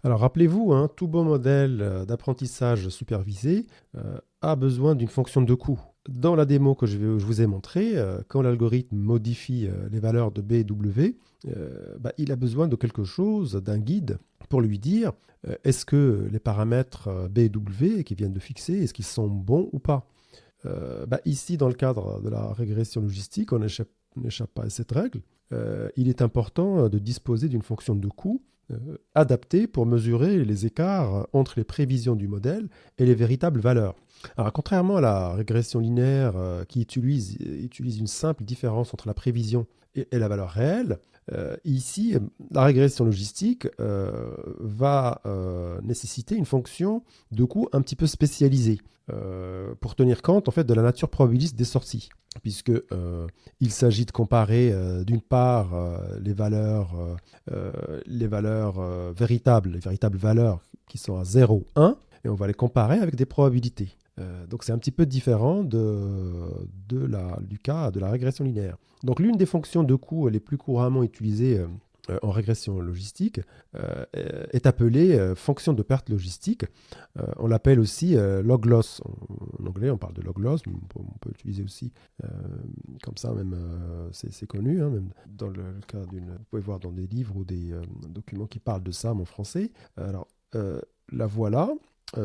Alors rappelez-vous, hein, tout bon modèle d'apprentissage supervisé a besoin d'une fonction de coût. Dans la démo que je vous ai montrée, quand l'algorithme modifie les valeurs de B et W, il a besoin de quelque chose, d'un guide, pour lui dire est-ce que les paramètres B et W qui viennent de fixer, est-ce qu'ils sont bons ou pas. Ici, dans le cadre de la régression logistique, on n'échappe pas à cette règle. Il est important de disposer d'une fonction de coût adaptée pour mesurer les écarts entre les prévisions du modèle et les véritables valeurs. Alors, contrairement à la régression linéaire qui utilise une simple différence entre la prévision et la valeur réelle, ici, la régression logistique va nécessiter une fonction de coût un petit peu spécialisée pour tenir compte en fait de la nature probabiliste des sorties, puisque il s'agit de comparer d'une part les valeurs véritables, les véritables valeurs qui sont à 0, 1, et on va les comparer avec des probabilités. Donc c'est un petit peu différent du cas de la régression linéaire. Donc l'une des fonctions de coût les plus couramment utilisées en régression logistique est appelée fonction de perte logistique. On l'appelle aussi log loss. En anglais, on parle de log loss, mais on peut utiliser aussi comme ça, même c'est connu. Hein, même dans le cas vous pouvez voir dans des livres ou des documents qui parlent de ça, mais en français. Alors, la voilà,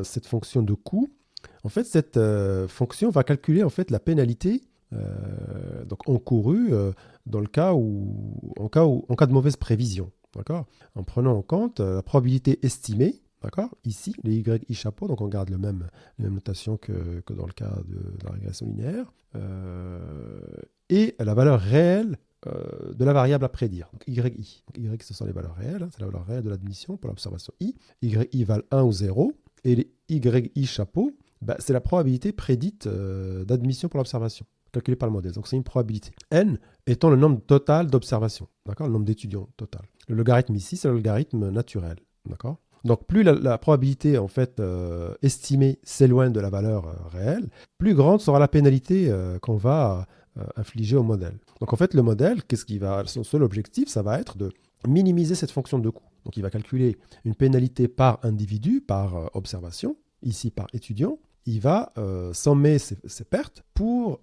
cette fonction de coût. En fait, cette fonction va calculer en fait la pénalité donc encourue en cas de mauvaise prévision, d'accord? En prenant en compte la probabilité estimée, d'accord? Ici, les y chapeau, donc on garde la même notation que dans le cas de la régression linéaire, et la valeur réelle de la variable à prédire, donc yi. Donc, y, ce sont les valeurs réelles, hein, c'est la valeur réelle de l'admission pour l'observation i. Y valent 1 ou 0, et les y chapeau, c'est la probabilité prédite d'admission pour l'observation, calculée par le modèle. Donc c'est une probabilité. N étant le nombre total d'observations, d'accord, le nombre d'étudiants total. Le logarithme ici, c'est le logarithme naturel, d'accord. Donc plus la probabilité en fait estimée s'éloigne de la valeur réelle, plus grande sera la pénalité qu'on va infliger au modèle. Donc en fait le modèle, son seul objectif, ça va être de minimiser cette fonction de coût. Donc il va calculer une pénalité par individu, par observation, ici par étudiant. Il va sommer ses pertes pour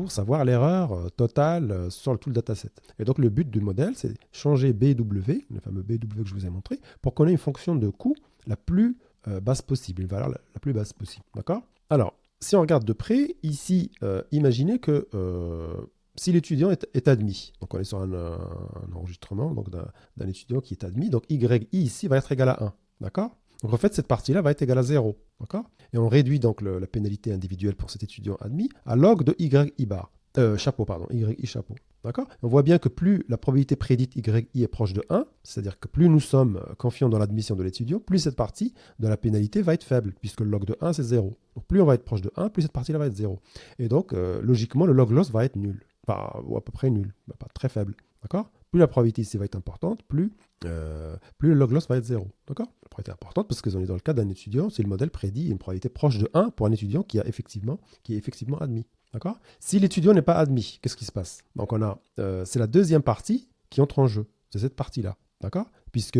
savoir l'erreur totale sur tout le dataset. Et donc le but du modèle, c'est changer BW, le fameux BW que je vous ai montré, pour qu'on ait une fonction de coût la plus basse possible, une valeur la plus basse possible. D'accord? Alors, si on regarde de près, ici, imaginez que si l'étudiant est admis, donc on est sur un enregistrement donc d'un étudiant qui est admis, donc YI ici va être égal à 1. D'accord? Donc en fait, cette partie-là va être égale à 0. D'accord? Et on réduit donc la pénalité individuelle pour cet étudiant admis à log de YI bar. Chapeau, pardon, YI chapeau. D'accord? On voit bien que plus la probabilité prédite YI est proche de 1, c'est-à-dire que plus nous sommes confiants dans l'admission de l'étudiant, plus cette partie de la pénalité va être faible, puisque le log de 1, c'est 0. Donc plus on va être proche de 1, plus cette partie-là va être 0. Et donc, logiquement, le log loss va être nul. Enfin, ou à peu près nul, pas très faible. D'accord? Plus la probabilité ici va être importante, plus le log loss va être 0. D'accord? La probabilité est importante parce que on est dans le cas d'un étudiant, si le modèle prédit une probabilité proche de 1 pour un étudiant qui est effectivement admis. D'accord? Si l'étudiant n'est pas admis, qu'est-ce qui se passe? Donc c'est la deuxième partie qui entre en jeu. C'est cette partie-là. D'accord? Puisque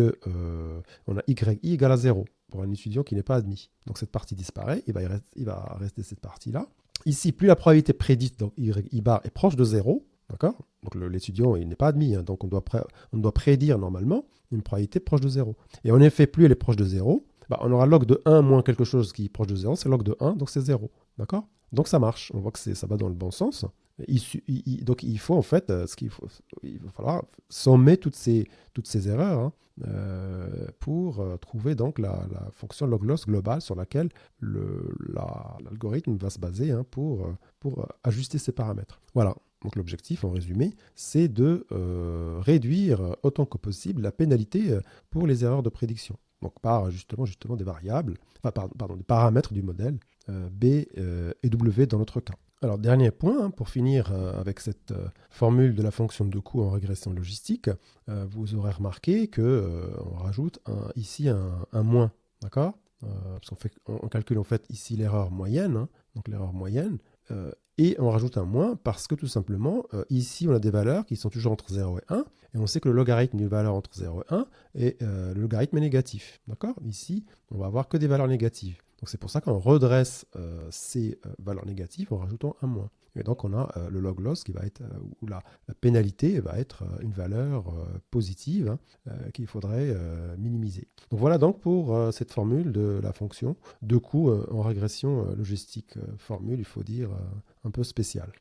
on a YI égale à 0 pour un étudiant qui n'est pas admis. Donc cette partie disparaît, il va rester cette partie-là. Ici, plus la probabilité prédite, donc YI bar, est proche de 0, d'accord? Donc l'étudiant n'est pas admis, hein, donc on doit prédire normalement une probabilité proche de 0. Et en effet, plus elle est proche de 0, on aura log de 1 moins quelque chose qui est proche de 0, c'est log de 1, donc c'est 0. D'accord? Donc ça marche, on voit que ça va dans le bon sens. Donc il faut en fait, il va falloir sommer toutes ces erreurs hein, pour trouver donc la fonction log loss globale sur laquelle l'algorithme va se baser hein, pour ajuster ses paramètres. Voilà. Donc l'objectif, en résumé, c'est de réduire autant que possible la pénalité pour les erreurs de prédiction. Donc par justement des variables, des paramètres du modèle B et W dans notre cas. Alors dernier point, hein, pour finir avec cette formule de la fonction de coût en régression logistique, vous aurez remarqué qu'on rajoute ici un moins, d'accord? Parce qu'on calcule en fait ici l'erreur moyenne, hein, donc l'erreur moyenne. Et on rajoute un moins parce que tout simplement, ici, on a des valeurs qui sont toujours entre 0 et 1. Et on sait que le logarithme d'une valeur entre 0 et 1 et le logarithme est négatif. D'accord? Ici, on va avoir que des valeurs négatives. Donc c'est pour ça qu'on redresse ces valeurs négatives en rajoutant un moins. Et donc on a le log loss qui va être, où la pénalité va être une valeur positive, hein, qu'il faudrait minimiser. Donc voilà donc pour cette formule de la fonction de coût en régression logistique. Formule, il faut dire, un peu spéciale.